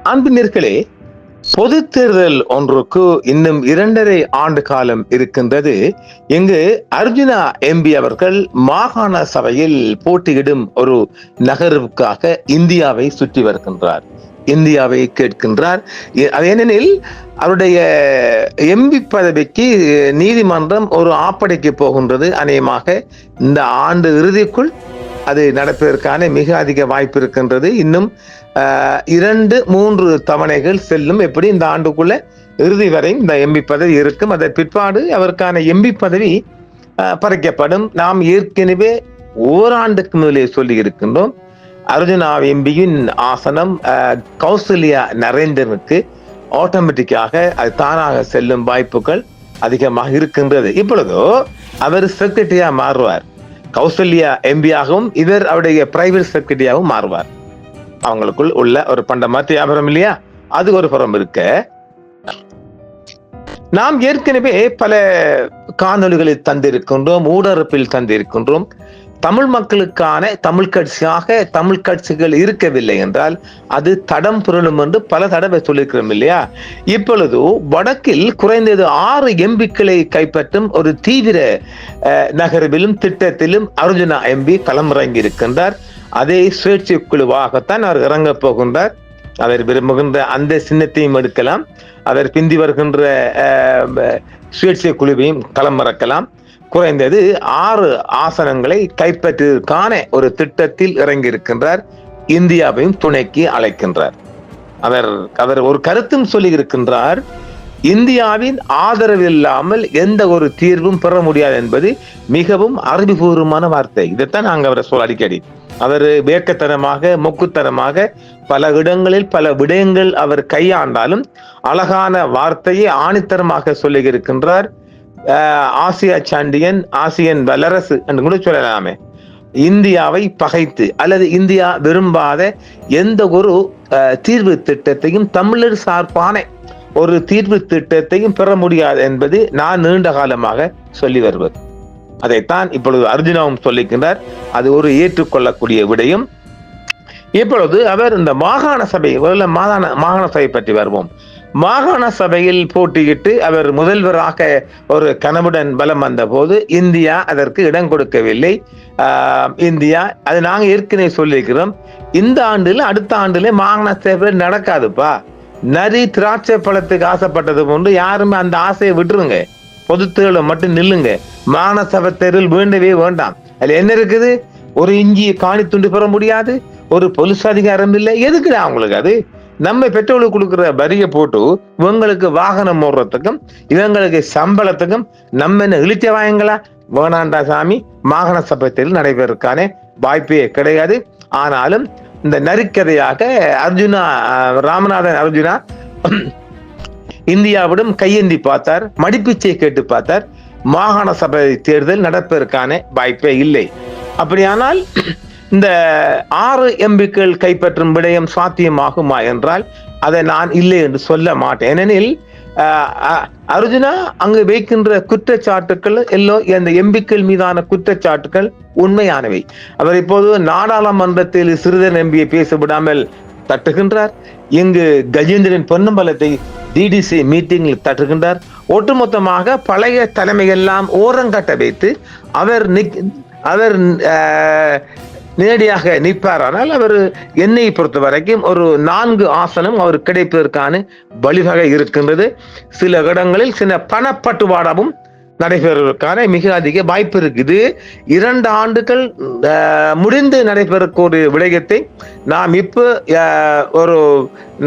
அன்பினர்களே, பொது தேர்தல் ஒன்றுக்கு இன்னும் 2.5 ஆண்டு காலம் இருக்கின்றது. இங்கு அர்ஜுனா எம்பி அவர்கள் மாகாண சபையில் போட்டியிடும் ஒரு நகர்வுக்காக இந்தியாவை சுற்றி வருகின்றார். இந்தியாவை கேட்கின்றார். ஏனெனில் அவருடைய எம்பி பதவிக்கு நீதிமன்றம் ஒரு ஆப்படைக்கு போகின்றது. அநேகமாக இந்த ஆண்டு இறுதிக்குள் அது நடப்பதற்கான மிக அதிக வாய்ப்பு இருக்கின்றது. இன்னும் 2-3 தவணைகள் செல்லும். எப்படி இந்த ஆண்டுக்குள்ள இறுதி வரை இந்த எம்பி பதவி இருக்கும். அதன் பிற்பாடு அவருக்கான எம்பி பதவி பறிக்கப்படும். நாம் ஏற்கனவே ஓராண்டுக்கு முதலே சொல்லி இருக்கின்றோம், அர்ஜுனா எம்பியின் ஆசனம் கௌசல்யா நரேந்திரனுக்கு ஆட்டோமேட்டிக்காக அது தானாக செல்லும் வாய்ப்புகள் அதிகமாக இருக்கின்றது. இப்பொழுதோ அவர் செக்ரட்டரியா மாறுவார். கௌசல்யா எம்பியாகவும் இவர் அவருடைய பிரைவேட் செக்ரட்டரியாகவும் மாறுவார். அவங்களுக்குள் உள்ள ஒரு பண்டமாற்று வியாபாரம் இல்லையா, அது ஒரு புறம் இருக்க, நாம் ஏற்கனவே பல காணொலிகளை தந்திருக்கின்றோம், ஊடகத்தில் தந்திருக்கின்றோம். தமிழ் மக்களுக்கான தமிழ் கட்சியாக தமிழ் கட்சிகள் இருக்கவில்லை என்றால் அது தடம் புரளும் என்று பல தடவை சொல்லியிருக்கிறோம் இல்லையா. இப்பொழுது வடக்கில் குறைந்தது 6 எம்பிக்களை கைப்பற்றும் ஒரு தீவிர நகர்விலும் திட்டத்திலும் அர்ஜுனா எம்பி களமிறங்கி இருக்கின்றார். அதே சுயேட்சை குழுவாகத்தான் அவர் இறங்கப் போகின்றார். அவர் விரும்புகின்ற அந்த சின்னத்தையும் எடுக்கலாம், அவர் பிந்தி வருகின்ற சுயேட்சை குழுவையும் களமிறக்கலாம். குறைந்தது 6 ஆசனங்களை கைப்பற்றுவதற்கான ஒரு திட்டத்தில் இறங்கி இருக்கின்றார். இந்தியாவையும் துணைக்கு அழைக்கின்றார். அவர் ஒரு கருத்தும் சொல்லி இருக்கின்றார், இந்தியாவின் ஆதரவு இல்லாமல் எந்த ஒரு தீர்வும் பெற முடியாது என்பது மிகவும் அறிவுபூர்வமான வார்த்தை. இதைத்தான் நாங்கள் அவரை சொல்ல அடிக்கடி. அவர் வேக்கத்தனமாக மொக்குத்தனமாக பல இடங்களில் பல விடயங்கள் அவர் கையாண்டாலும் அழகான வார்த்தையை ஆணித்தரமாக சொல்லி இருக்கின்றார். ஆசியா சாண்டியன், ஆசியன் வல்லரசு என்று கூட சொல்லலாமே, இந்தியாவை பகைத்து அல்லது இந்தியா விரும்பாத எந்த ஒரு தீர்வு திட்டத்தையும் தமிழர் சார்பான ஒரு தீர்வு திட்டத்தையும் பெற முடியாது என்பது நான் நீண்ட காலமாக சொல்லி வருவது. அதைத்தான் இப்பொழுது அர்ஜுனாவும் சொல்லிக்கின்றார். அது ஒரு ஏற்றுக்கொள்ளக்கூடிய விடயம். இப்பொழுது அவர் இந்த மாகாண சபை மாகாண சபை பற்றி வருவோம். மாகாண சபையில் போட்டியிட்டு அவர் முதல்வராக ஒரு கனவுடன் பலம் வந்த போது இந்தியா அதற்கு இடம் கொடுக்கவில்லை. இந்தியா அது நாங்க ஏற்கனவே சொல்லியிருக்கிறோம், இந்த ஆண்டுல அடுத்த ஆண்டுல மாகாண சபை நடக்காதுப்பா. நரி திராட்சை பழத்துக்கு ஆசைப்பட்டது போன்று யாருமே அந்த ஆசையை விட்டுருங்க, பொது தேர்தலை மட்டும் நில்லுங்க. மாகாண சபை தேர்தல் வேண்டவே வேண்டாம். அதுல என்ன இருக்குது? ஒரு இஞ்சி காணி துண்டு பெற முடியாது, ஒரு போலீஸ் அதிகாரம் இல்லை. எதுக்குடா அவங்களுக்கு அது? நம்ம பெட்ரோலுக்கு கொடுக்குற வரியை போட்டு இவங்களுக்கு வாகனம் ஓடுறதுக்கும் இவங்களுக்கு சம்பளத்துக்கும் நம்ம என்ன இழிச்ச வாயங்களா? வேணாண்டா சாமி, மாகாண சபை தேர்தல் நடைபெறக்கான வாய்ப்பே கிடையாது. ஆனாலும் இந்த நரிக்கதையாக ராமநாதன் அர்ஜுனா இந்தியாவிடம் கையேந்தி பார்த்தார், மடிப்பிச்சை கேட்டு பார்த்தார். மாகாண சபை தேர்தல் நடப்பதற்கான வாய்ப்பே இல்லை. அப்படியானால் இந்த 6 எம்பிக்கள் கைப்பற்றும் விடயம் சாத்தியமாகுமா என்றால் அதை நான் இல்லை என்று சொல்ல மாட்டேன். ஏனெனில் அர்ஜுனா அங்கு வைக்கின்ற குற்றச்சாட்டுக்கள் எல்லாம் இந்த எம்பிக்கள் மீதான குற்றச்சாட்டுகள் உண்மையானவை. அவர் இப்போது நாடாளுமன்றத்தில் சிறிதர் எம்பியை பேச விடாமல் தட்டுகின்றார். இங்கு கஜேந்திரன் பொன்னம்பலத்தை டிடிசி மீட்டிங்கில் தட்டுகின்றார். ஒட்டுமொத்தமாக பழைய தலைமையெல்லாம் ஓரங்கட்ட வைத்து அவர் நேரடியாக நிற்பாரானால் அவர் என்னை பொறுத்த வரைக்கும் ஒரு 4 ஆசனம் அவர் கிடைப்பதற்கான வழிவகை இருக்கின்றது. சில இடங்களில் சில பணப்பட்டுவாடாவும் நடைபெறுவதற்கான மிக அதிக வாய்ப்பு இருக்குது. 2 ஆண்டுகள் முடிந்து நடைபெறக்கூடிய விடயத்தை நாம் இப்போ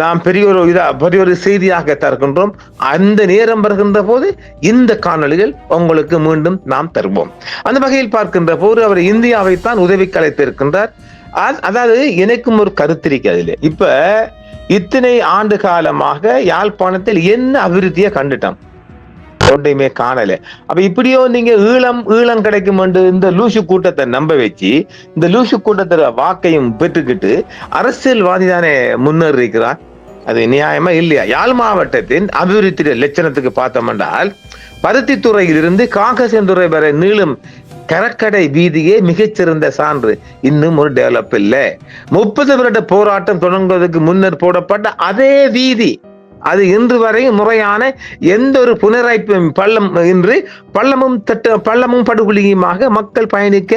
நாம் பெரிய ஒரு செய்தியாக தருகின்றோம். அந்த நேரம் வருகின்ற போது இந்த காணொளிகள் உங்களுக்கு மீண்டும் நாம் தருவோம். அந்த வகையில் பார்க்கின்ற போது அவர் இந்தியாவைத்தான் உதவிக்கு அழைத்திருக்கின்றார். அதாவது எனக்கும் ஒரு கருத்திருக்க அதில் இப்ப இத்தனை ஆண்டு காலமாக யாழ்ப்பாணத்தில் என்ன அபிவிருத்தியை கண்டுட்டோம், ஒன்றையுமே காணல. அப்ப இப்படியோ நீங்க ஈழம் கிடைக்கும் என்று இந்த லூசு கூட்டத்தை நம்ப வச்சு இந்த லூசு கூட்டத்தோட வாக்கையும் பெற்றுக்கிட்டு அரசியல்வாதி தானே முன்னேறிக்கிறார். அது நியாயமா இல்லையா? யாழ் மாவட்டத்தின் அபிவிருத்தி லட்சணத்துக்கு பார்த்தோம் என்றால் பருத்தித்துறையிலிருந்து காங்கேசன்துறை வரை நீளும் கரக்கடை வீதியே மிகச்சிறந்த சான்று. இன்னும் ஒரு டெவலப் இல்லை. 30 வருட போராட்டம் தொடங்குவதற்கு முன்னர் போடப்பட்ட அதே வீதி அது இன்று வரை முறையான எந்த ஒரு புனரமைப்பும் பள்ளம் இன்றி பள்ளமும் படுகொலியுமாக மக்கள் பயணிக்க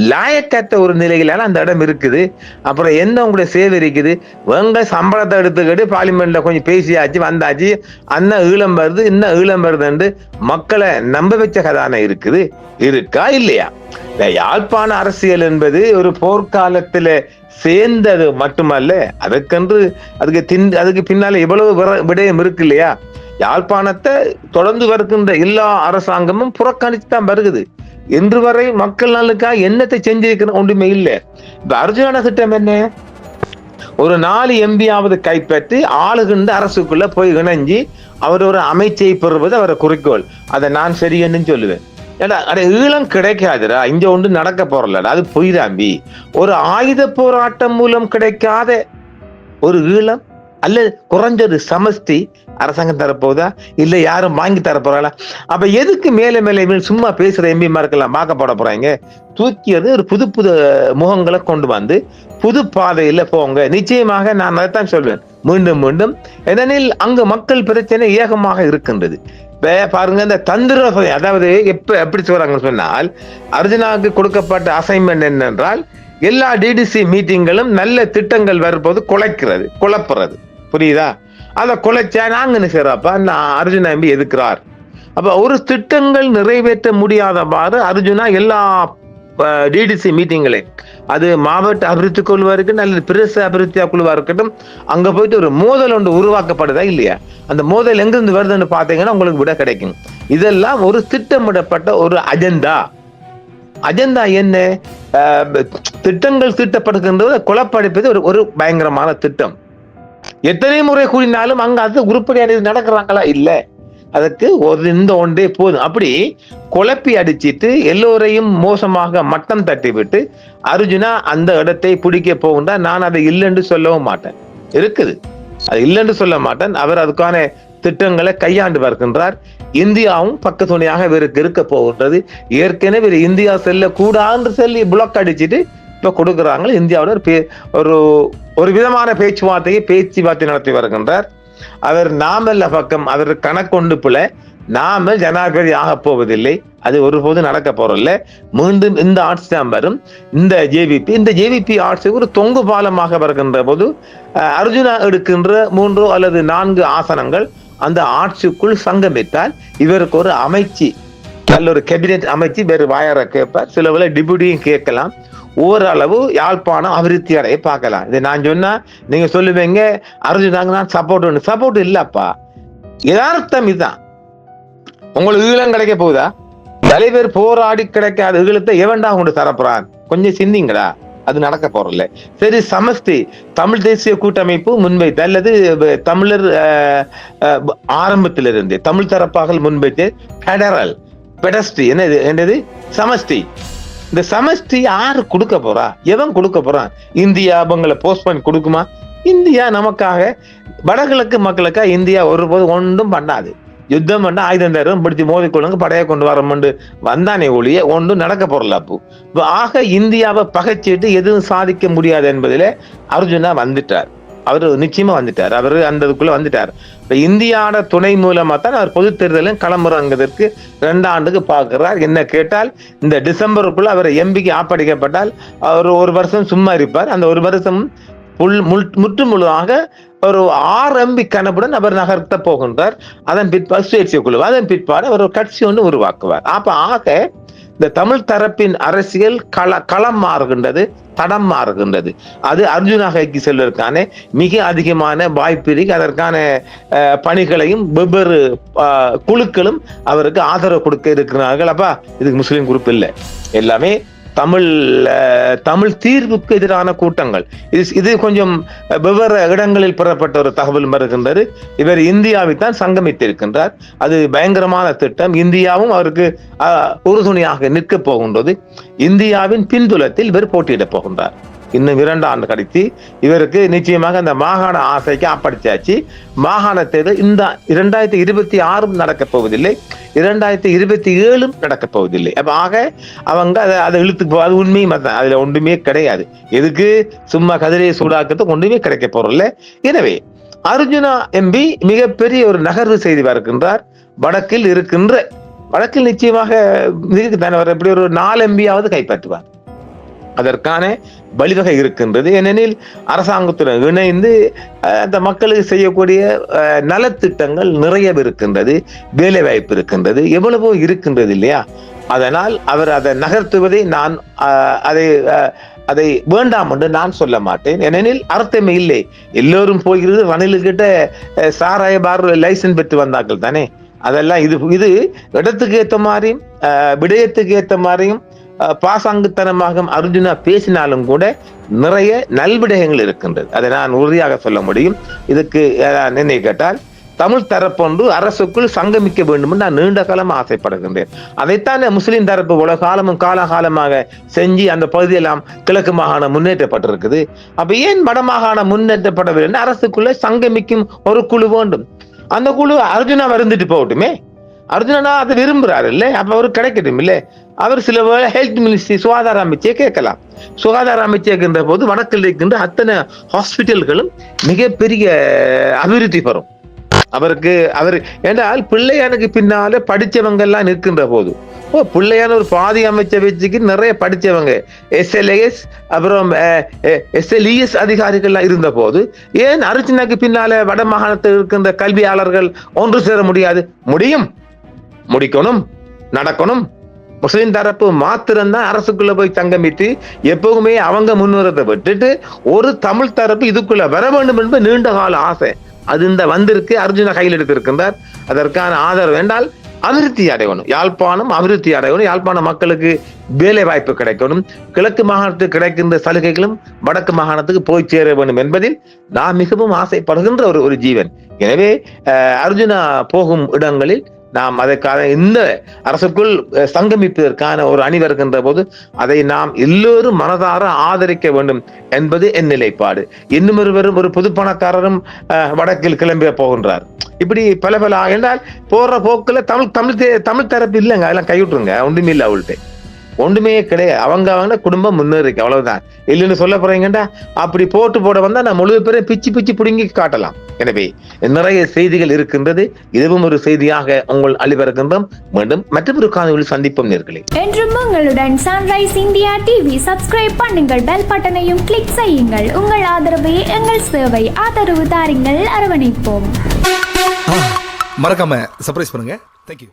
லாயக்கற்ற ஒரு நிலையிலான அந்த இடம் இருக்குது. அப்புறம் என்ன உங்களுடைய சேவை இருக்குது? உங்க சம்பளத்தை எடுத்துக்கிட்டு பார்லிமெண்ட்ல கொஞ்சம் பேசியாச்சு வந்தாச்சு, அண்ணன் ஈழம் வருது இன்னும் ஈழம் வருதுன்னு மக்களை நம்ப வச்ச கதான இருக்குது. இருக்கா இல்லையா? யாழ்ப்பாண அரசியல் என்பது ஒரு போர்க்காலத்துல சேர்ந்தது மட்டுமல்ல, அதுக்கு பின்னால இவ்வளவு விடயம் இருக்கு இல்லையா? யாழ்ப்பாணத்தை தொடர்ந்து வருகின்ற எல்லா அரசாங்கமும் புறக்கணிச்சுதான் வருகுது. இன்று வரை மக்கள் நலனுக்காக என்னத்தை செஞ்சிருக்கிற ஒன்றுமே இல்லை. இப்ப அர்ஜுனான திட்டம் என்ன? ஒரு 4 எம்பியாவது கைப்பற்றி ஆளுகின்ற அரசுக்குள்ள போய் இணைஞ்சி அவர் ஒரு அமைச்சை பெறுவது அவரை குறிக்கோள். அதை நான் சரியன்னு சொல்லுவேன். ஏடா அட ஈழம் கிடைக்காதுடா, இங்க ஒன்று நடக்க போறலடா, அது பொய்தாம்பி. ஒரு ஆயுத போராட்டம் மூலம் கிடைக்காத ஒரு ஈழம் அல்லது குறைஞ்சது சமஷ்டி அரசாங்கம் தரப்போதா இல்ல யாரும் வாங்கி தரப்போறாங்களா? அப்ப எதுக்கு மேல மேல சும்மா பேசுற எம்பிமாருக்கெல்லாம் பார்க்க போட போறாங்க? தூக்கியது ஒரு புது முகங்களை கொண்டு வந்து புது பாதையில போங்க. நிச்சயமாக நான் அதைத்தான் சொல்வேன் மீண்டும் மீண்டும். ஏனெனில் அங்கு மக்கள் பிரச்சனை ஏகமாக இருக்கின்றது. பாருங்க, இந்த தந்திர, அதாவது எப்படி சொல்றாங்கன்னு சொன்னால், அர்ஜுனாவுக்கு கொடுக்கப்பட்ட அசைன்மெண்ட் என்னென்றால் எல்லா டிடிசி மீட்டிங்களும் நல்ல திட்டங்கள் வரும்போது குழப்புறது. புரியுதா? அதை குலைச்சா நாங்க செய்யறப்ப நான் அர்ஜுனா எம்பி எதுக்குறார். அப்ப ஒரு திட்டங்கள் நிறைவேற்ற முடியாதவாறு அர்ஜுனா எல்லா டிடிசி மீட்டிங்களை, அது மாவட்ட அபிவிருத்தி குழுவா இருக்கட்டும் அல்லது பிரதேச அபிவிருத்தி குழுவா இருக்கட்டும், அங்க போயிட்டு ஒரு மோதல் ஒன்று உருவாக்கப்படுதா இல்லையா? அந்த மோதல் எங்கிருந்து வருதுன்னு பாத்தீங்கன்னா உங்களுக்கு விட கிடைக்கும். இதெல்லாம் ஒரு திட்டமிடப்பட்ட ஒரு அஜெண்டா. என்ன? திட்டங்கள் தீட்டப்படுகின்றது குழப்படிப்பது ஒரு பயங்கரமான திட்டம். எத்தனை முறை கூறினாலும் அங்க அது உருப்படியாக நடக்கிறாங்களா? இல்ல. அதுக்கு இந்த ஒன்றே போதும். அப்படி குழப்பி அடிச்சிட்டு எல்லோரையும் மோசமாக மட்டம் தட்டி விட்டு அர்ஜுனா அந்த இடத்தை பிடிக்க போகின்றா. நான் அதை இல்லைன்னு சொல்லவும் மாட்டேன். இருக்குது, அது இல்லைன்னு சொல்ல மாட்டேன். அவர் அதுக்கான திட்டங்களை கையாண்டு வருகின்றார். இந்தியாவும் பக்க துணையாக இவருக்கு இருக்க போகின்றது. ஏற்கனவே இந்தியா செல்லக்கூடாது சொல்லி புளக் அடிச்சுட்டு இப்ப கொடுக்குறாங்க. இந்தியாவோட ஒரு விதமான பேச்சுவார்த்தை நடத்தி வருகின்றார். அவர் நாமல் பக்கம் அவர் கணக்கொண்டு பிள்ள நாமல் ஜனாதிபதி ஆக போவதில்லை. அது ஒருபோது நடக்க போறதில்லை. மீண்டும் இந்த ஆட்சி தான் வரும். இந்த ஜேவிபி ஆட்சி ஒரு தொங்கு பாலமாக வருகின்ற போது அர்ஜுனா எடுக்கின்ற 3 அல்லது 4 ஆசனங்கள் அந்த ஆட்சிக்குள் சங்கமித்தால் இவருக்கு ஒரு அமைச்சு, நல்ல ஒரு கேபினெட் அமைச்சு வேறு வாயார கேட்பார். சில வேளை டிப்யூட்டியும் கேட்கலாம். ஓரளவு யாழ்ப்பாணம் அபிவிருத்தி அடைய பார்க்கலாம். இதை நான் சொன்னா நீங்க சொல்லுவீங்க அர்ஜுனாங்க நான் சப்போர்ட் இல்லப்பா. யதார்த்தம் இதுதான். உங்களுக்கு ஈழம் கிடைக்க போகுதா? தலைவர் போராடி கிடைக்காத ஈழத்தை எவன்டா கொண்டு தரப்போறான்? கொஞ்சம் சிந்திங்கடா. அது நடக்க போறல. சரி, சமஷ்டி தமிழ் தேசிய கூட்டமைப்பு முன்வைத்து அல்லது தமிழர் ஆரம்பத்திலிருந்து தமிழ் தரப்பாக முன்வைத்து பெடரல் பெடஸ்டி என்னது சமஷ்டி. இந்த சமஷ்டி யாரு கொடுக்க போறா? எவன் கொடுக்க போறான்? இந்தியா அவங்களை போஸ்ட்போன் கொடுக்குமா? இந்தியா நமக்காக வடகிழக்கு மக்களுக்காக இந்தியா ஒருபோது ஒன்றும் பண்ணாது. யுத்தம் பண்ண ஆயுதம் தரும் பிடிச்சி மோதிக்கொள்ளுங்க படையை கொண்டு வரோம்னு வந்தானே ஒழிய ஒன்றும் நடக்க போறல. அப்போ ஆக இந்தியாவை பகைச்சிட்டு எதுவும் சாதிக்க முடியாது என்பதில அர்ஜுனா வந்துட்டார். அவர் நிச்சயமா வந்துட்டார். அவர் அந்த இதுக்குள்ள வந்துட்டார். இப்ப இந்தியாவோட துணை மூலமா தான் அவர் பொது தேர்தலும் களமுறங்குவதற்கு 2 ஆண்டுக்கு பார்க்கிறார். என்ன கேட்டால் இந்த டிசம்பருக்குள்ள அவர் எம்பிக்கு ஆப்படிக்கப்பட்டால் அவர் 1 வருஷம் சும்மா இருப்பார். அந்த 1 வருஷம் முற்று முழுதாக ஒரு 6 எம்பி கணப்புடன் அவர் நகர்த்த போகின்றார். அதன் பிற்பாடு சுயேட்சை குழு, அதன் பிற்பாடு அவர் ஒரு கட்சி ஒன்று உருவாக்குவார். அப்ப ஆக இந்த தமிழ் தரப்பின் அரசியல் களம் மாறுகின்றது, தடம் மாறுகின்றது. அது அர்ஜுனா கைக்கு செல்வதற்கான மிக அதிகமான வாய்ப்பு இருக்கு. அதற்கான பணிகளையும் வெவ்வேறு குழுக்களும் அவருக்கு ஆதரவு கொடுக்க இருக்கிறார்கள். அப்பா இதுக்கு முஸ்லீம் குரூப் இல்லை, எல்லாமே தமிழ் தீர்வுக்கு எதிரான கூட்டங்கள். இது கொஞ்சம் வெவ்வேறு இடங்களில் பெறப்பட்ட ஒரு தகவல் வருகின்றது. இவர் இந்தியாவில் தான் சங்கமித்திருக்கின்றார். அது பயங்கரமான திட்டம். இந்தியாவும் அவருக்கு உறுதுணையாக நிற்க போகின்றது. இந்தியாவின் பின்புலத்தில் இவர் போட்டியிட போகின்றார். இன்னும் 2 ஆண்டு கழித்து இவருக்கு நிச்சயமாக அந்த மாகாண ஆசைக்கு அப்படிச்சாச்சு. மாகாண தேர்தல் இந்த 2026 நடக்கப் போவதில்லை, 2027 நடக்கப் போவதில்லை. அப்ப ஆக அவங்க அதை இழுத்து அது உண்மையும் அதுல ஒன்றுமே கிடையாது. எதுக்கு சும்மா கதிரையை சூடாக்கிறதுக்கு ஒன்றுமே கிடைக்க போறதில்ல. எனவே அர்ஜுனா எம்பி மிகப்பெரிய ஒரு நகர்வு செய்து வருகின்றார். வடக்கில் நிச்சயமாக எப்படி ஒரு 4 எம்பியாவது கைப்பற்றுவார். அதற்கான வழிவகை இருக்கின்றது. ஏனெனில் அரசாங்கத்துடன் இணைந்து அந்த மக்களுக்கு செய்யக்கூடிய நலத்திட்டங்கள் நிறைய இருக்கின்றது, வேலை வாய்ப்பு இருக்கின்றது, எவ்வளவோ இருக்கின்றது இல்லையா? அதனால் அவர் அதை நகர்த்துவதை நான் அதை வேண்டாம் என்று நான் சொல்ல மாட்டேன். ஏனெனில் அர்த்தமே இல்லை. எல்லோரும் போகிறது ரணிலுக்கிட்ட சாராய பார் லைசன்ஸ் பெற்று வந்தார்கள் தானே. அதெல்லாம் இது இடத்துக்கு ஏற்ற மாதிரியும் விடயத்துக்கு ஏற்ற மாதிரியும் பாசாங்குத்தனமாக அர்ஜுனா பேசினாலும் கூட நிறைய நல்விடயங்கள் இருக்கின்றது. அதை நான் உறுதியாக சொல்ல முடியும். இதுக்கு என்னை கேட்டால் தமிழ் தரப்பொன்று அரசுக்குள் சங்கமிக்க வேண்டும் என்று நான் நீண்ட காலம் ஆசைப்படுகின்றேன். அதைத்தான் முஸ்லிம் தரப்பு உலகாலமும் காலகாலமாக செஞ்சு அந்த பகுதியெல்லாம் கிழக்கு மாகாணம் முன்னேற்றப்பட்டிருக்குது. அப்ப ஏன் வடமாகாணம் முன்னேற்றப்படவில்லை? அரசுக்குள்ள சங்கமிக்கும் ஒரு குழு வேண்டும். அந்த குழு அர்ஜுனா வருந்துட்டு போகட்டுமே. அர்ஜுனா அதை விரும்புறாரு இல்ல, அப்ப அவருக்கு கிடைக்கட்டும் இல்ல. அவர் சில வேளை ஹெல்த் மினிஸ்ட்ரி சுகாதார அமைச்சை கேட்கலாம். சுகாதார அமைச்சை கேட்கின்ற போது வடக்கில் இருக்கின்ற அத்தனை ஹாஸ்பிட்டல்களும் மிகப்பெரிய அபிவிருத்தி பெறும். அவர் என்றால் பிள்ளையானுக்கு பின்னால படிச்சவங்க எல்லாம் நிற்கின்ற போது பிள்ளையான ஒரு பாதி அமைச்ச வச்சுக்கு நிறைய படிச்சவங்க SLAS அப்புறம் SLES அதிகாரிகள் இருந்த போது ஏன் அர்ஜுனாக்கு பின்னால வட மாகாணத்தில் இருக்கின்ற கல்வியாளர்கள் ஒன்று சேர முடியாது? முடிக்கணும், நடக்கணும். முஸ்லிம் தரப்பு மாத்திரம்தான் அரசுக்குள்ள போய் தங்கமிட்டு எப்பவுமே அவங்க முன்னுரத்தை விட்டுட்டு ஒரு தமிழ் தரப்பு இதுக்குள்ள வர வேண்டும் என்பது நீண்ட கால ஆசை. அது இந்த வந்திருக்கு, அர்ஜுனா கையில் எடுத்திருக்கின்றார். அதற்கான ஆதரவு வேண்டால் அபிவிருத்தி அடையணும். யாழ்ப்பாணம் அபிவிருத்தி அடையணும். யாழ்ப்பாண மக்களுக்கு வேலை வாய்ப்பு கிடைக்கணும். கிழக்கு மாகாணத்துக்கு கிடைக்கின்ற சலுகைகளும் வடக்கு மாகாணத்துக்கு போய் சேர வேண்டும் என்பதில் நான் மிகவும் ஆசைப்படுகின்ற ஒரு ஜீவன். எனவே அர்ஜுனா போகும் இடங்களில் நாம் அதற்கான இந்த அரசுக்குள் சங்கமிப்பதற்கான ஒரு அணி வருகின்ற போது அதை நாம் எல்லோரும் மனதார ஆதரிக்க வேண்டும் என்பது என் நிலைப்பாடு. இன்னும் ஒரு பொது பணக்காரரும் வடக்கில் கிளம்பிய போகின்றார். இப்படி பல என்றால் போற போக்குல தமிழ் தரப்பு இல்லைங்க, அதெல்லாம் கைவிட்டுருங்க. ஒன்றுமே இல்லை, அவள்கிட்ட ஒன்றுமே கிடையாது. அவங்க குடும்பம் முன்னேறிக்கு, அவ்வளவுதான். இல்லைன்னு சொல்ல போறீங்கடா அப்படி போட வந்தா நான் முழு பேரை பிச்சு புடுங்கி காட்டலாம். எனவே நிறைய செய்திகள் இருக்கின்றது. இதுவும் ஒரு செய்தியாக உங்கள் அளிபருக்கின்றோம். மீண்டும் மற்றொரு காணொளியில் சந்திப்போம் நேர்களே. என்றும் உங்களுடன் சன்ரைஸ் இந்தியா டிவி சப்ஸ்கிரைப் பண்ணுங்கள், பெல் பட்டனையும் கிளிக் செய்யுங்கள். உங்கள் ஆதரவே எங்கள் சேவை. ஆதரவு தாருங்கள், அரவணைப்போம். மறக்காம சர்ப்ரைஸ் பண்ணுங்க. தேங்க்யூ.